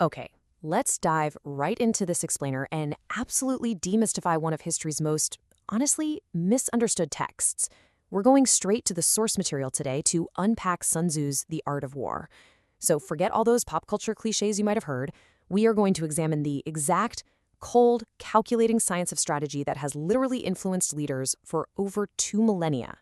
Okay, let's dive right into this explainer and absolutely demystify one of history's most, honestly, misunderstood texts. We're going straight to the source material today to unpack Sun Tzu's The Art of War. So forget all those pop culture cliches you might have heard. We are going to examine the exact, cold, calculating science of strategy that has literally influenced leaders for over 2 millennia.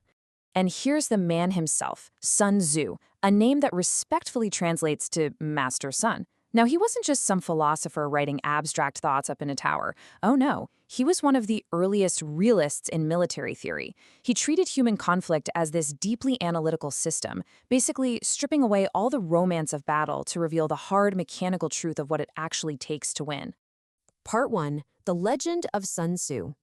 And here's the man himself, Sun Tzu, a name that respectfully translates to Master Sun. Now, he wasn't just some philosopher writing abstract thoughts up in a tower. Oh no, he was one of the earliest realists in military theory. He treated human conflict as this deeply analytical system, basically stripping away all the romance of battle to reveal the hard mechanical truth of what it actually takes to win. Part 1. The Legend of Sun Tzu.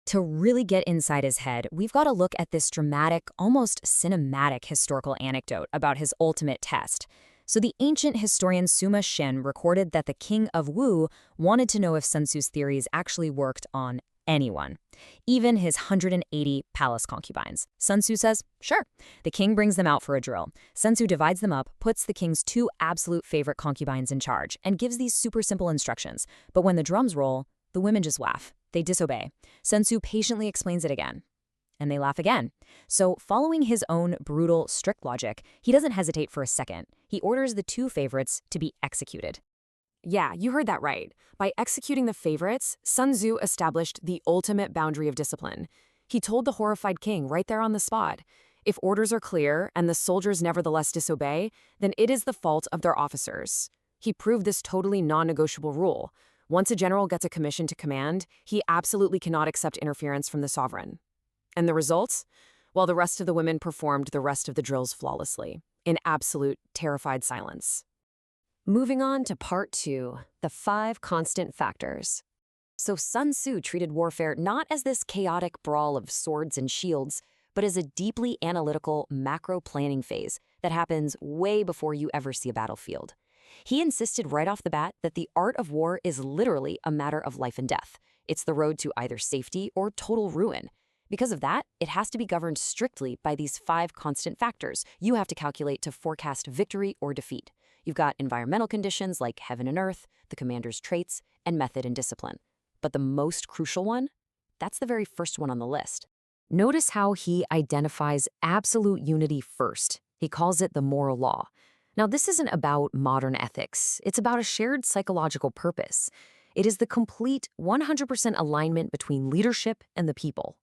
To really get inside his head, we've got to look at this dramatic, almost cinematic historical anecdote about his ultimate test. So the ancient historian Sima Shen recorded that the king of Wu wanted to know if Sun Tzu's theories actually worked on anyone, even his 180 palace concubines. Sun Tzu says, sure. The king brings them out for a drill. Sun Tzu divides them up, puts the king's two absolute favorite concubines in charge, and gives these super simple instructions. But when the drums roll, the women just laugh. They disobey. Sun Tzu patiently explains it again. And they laugh again. So, following his own brutal, strict logic, he doesn't hesitate for a second. He orders the two favorites to be executed. Yeah, you heard that right. By executing the favorites, Sun Tzu established the ultimate boundary of discipline. He told the horrified king right there on the spot, if orders are clear and the soldiers nevertheless disobey, then it is the fault of their officers. He proved this totally non-negotiable rule. Once a general gets a commission to command, he absolutely cannot accept interference from the sovereign. And the results? Well, the rest of the women performed the rest of the drills flawlessly, in absolute, terrified silence. Moving on to part 2, the 5 constant factors. So Sun Tzu treated warfare not as this chaotic brawl of swords and shields, but as a deeply analytical macro-planning phase that happens way before you ever see a battlefield. He insisted right off the bat that the art of war is literally a matter of life and death. It's the road to either safety or total ruin. Because of that, it has to be governed strictly by these 5 constant factors you have to calculate to forecast victory or defeat. You've got environmental conditions like heaven and earth, the commander's traits, and method and discipline. But the most crucial one? That's the very first one on the list. Notice how he identifies absolute unity first. He calls it the moral law. Now, this isn't about modern ethics. It's about a shared psychological purpose. It is the complete 100% alignment between leadership and the people.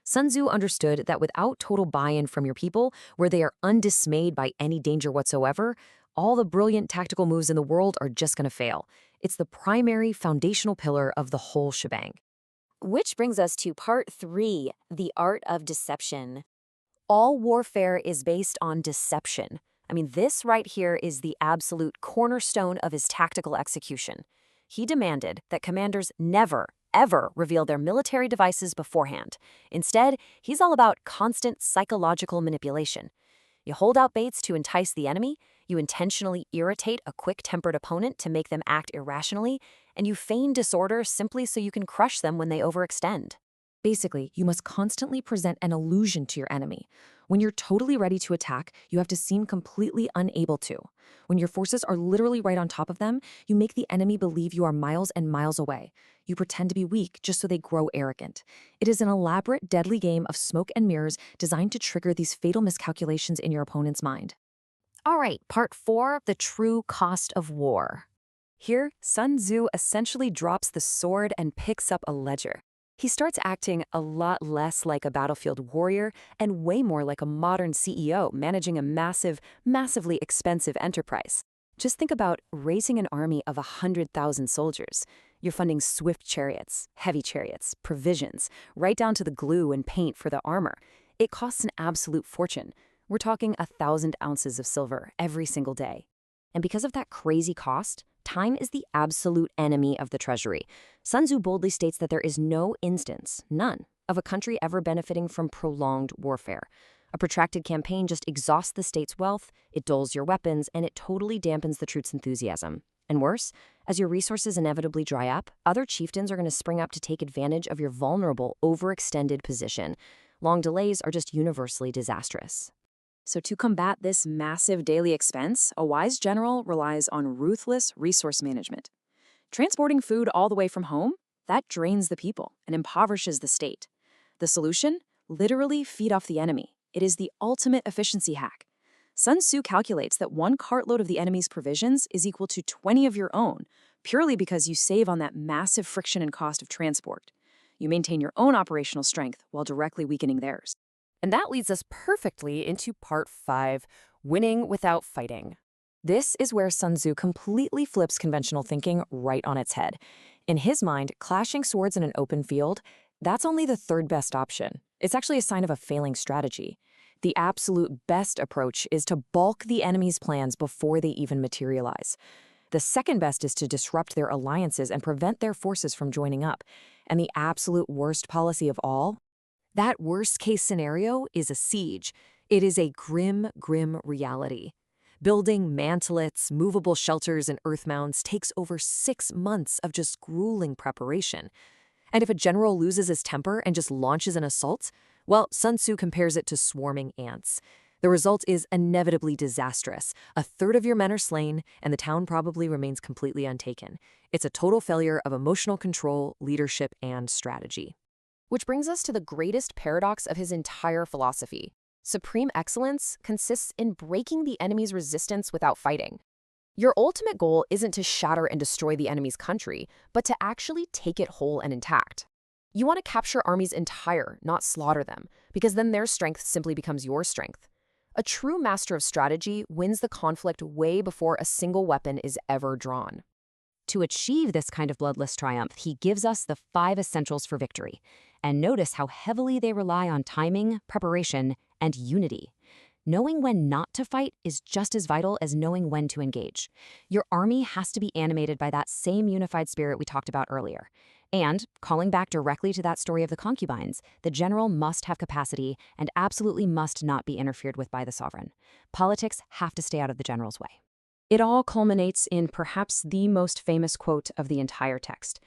Sun Tzu understood that without total buy-in from your people, where they are undismayed by any danger whatsoever, all the brilliant tactical moves in the world are just going to fail. It's the primary foundational pillar of the whole shebang. Which brings us to part 3, the art of deception. All warfare is based on deception. I mean, this right here is the absolute cornerstone of his tactical execution. He demanded that commanders never, ever reveal their military devices beforehand. Instead, he's all about constant psychological manipulation. You hold out baits to entice the enemy, you intentionally irritate a quick-tempered opponent to make them act irrationally, and you feign disorder simply so you can crush them when they overextend. Basically, you must constantly present an illusion to your enemy. When you're totally ready to attack, you have to seem completely unable to. When your forces are literally right on top of them, you make the enemy believe you are miles and miles away. You pretend to be weak just so they grow arrogant. It is an elaborate, deadly game of smoke and mirrors designed to trigger these fatal miscalculations in your opponent's mind. All right, part 4, the true cost of war. Here, Sun Tzu essentially drops the sword and picks up a ledger. He starts acting a lot less like a battlefield warrior and way more like a modern CEO managing a massively expensive enterprise. Just think about raising an army of 100,000 soldiers. You're funding swift chariots, heavy chariots, provisions, right down to the glue and paint for the armor. It costs an absolute fortune. We're talking 1,000 ounces of silver every single day. And because of that crazy cost, time is the absolute enemy of the treasury. Sun Tzu boldly states that there is no instance, none, of a country ever benefiting from prolonged warfare. A protracted campaign just exhausts the state's wealth, it dulls your weapons, and it totally dampens the troops' enthusiasm. And worse, as your resources inevitably dry up, other chieftains are going to spring up to take advantage of your vulnerable, overextended position. Long delays are just universally disastrous. So to combat this massive daily expense, a wise general relies on ruthless resource management. Transporting food all the way from home, that drains the people and impoverishes the state. The solution? Literally feed off the enemy. It is the ultimate efficiency hack. Sun Tzu calculates that one cartload of the enemy's provisions is equal to 20 of your own, purely because you save on that massive friction and cost of transport. You maintain your own operational strength while directly weakening theirs. And that leads us perfectly into part 5, winning without fighting. This is where Sun Tzu completely flips conventional thinking right on its head. In his mind, clashing swords in an open field, that's only the third best option. It's actually a sign of a failing strategy. The absolute best approach is to balk the enemy's plans before they even materialize. The second best is to disrupt their alliances and prevent their forces from joining up. And the absolute worst policy of all? That worst-case scenario is a siege. It is a grim, grim reality. Building mantlets, movable shelters, and earth mounds takes over 6 months of just grueling preparation. And if a general loses his temper and just launches an assault, well, Sun Tzu compares it to swarming ants. The result is inevitably disastrous. A third of your men are slain, and the town probably remains completely untaken. It's a total failure of emotional control, leadership, and strategy. Which brings us to the greatest paradox of his entire philosophy. Supreme excellence consists in breaking the enemy's resistance without fighting. Your ultimate goal isn't to shatter and destroy the enemy's country, but to actually take it whole and intact. You want to capture armies entire, not slaughter them, because then their strength simply becomes your strength. A true master of strategy wins the conflict way before a single weapon is ever drawn. To achieve this kind of bloodless triumph, he gives us the 5 essentials for victory. And notice how heavily they rely on timing, preparation, and unity. Knowing when not to fight is just as vital as knowing when to engage. Your army has to be animated by that same unified spirit we talked about earlier. And, calling back directly to that story of the concubines, the general must have capacity and absolutely must not be interfered with by the sovereign. Politics have to stay out of the general's way. It all culminates in perhaps the most famous quote of the entire text.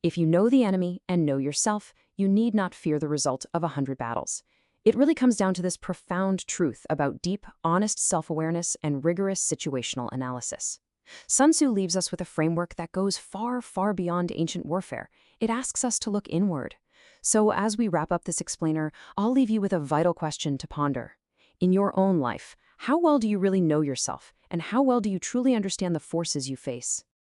If you know the enemy and know yourself, you need not fear the result of 100 battles. It really comes down to this profound truth about deep, honest self-awareness and rigorous situational analysis. Sun Tzu leaves us with a framework that goes far, far beyond ancient warfare. It asks us to look inward. So as we wrap up this explainer, I'll leave you with a vital question to ponder. In your own life, how well do you really know yourself, and how well do you truly understand the forces you face?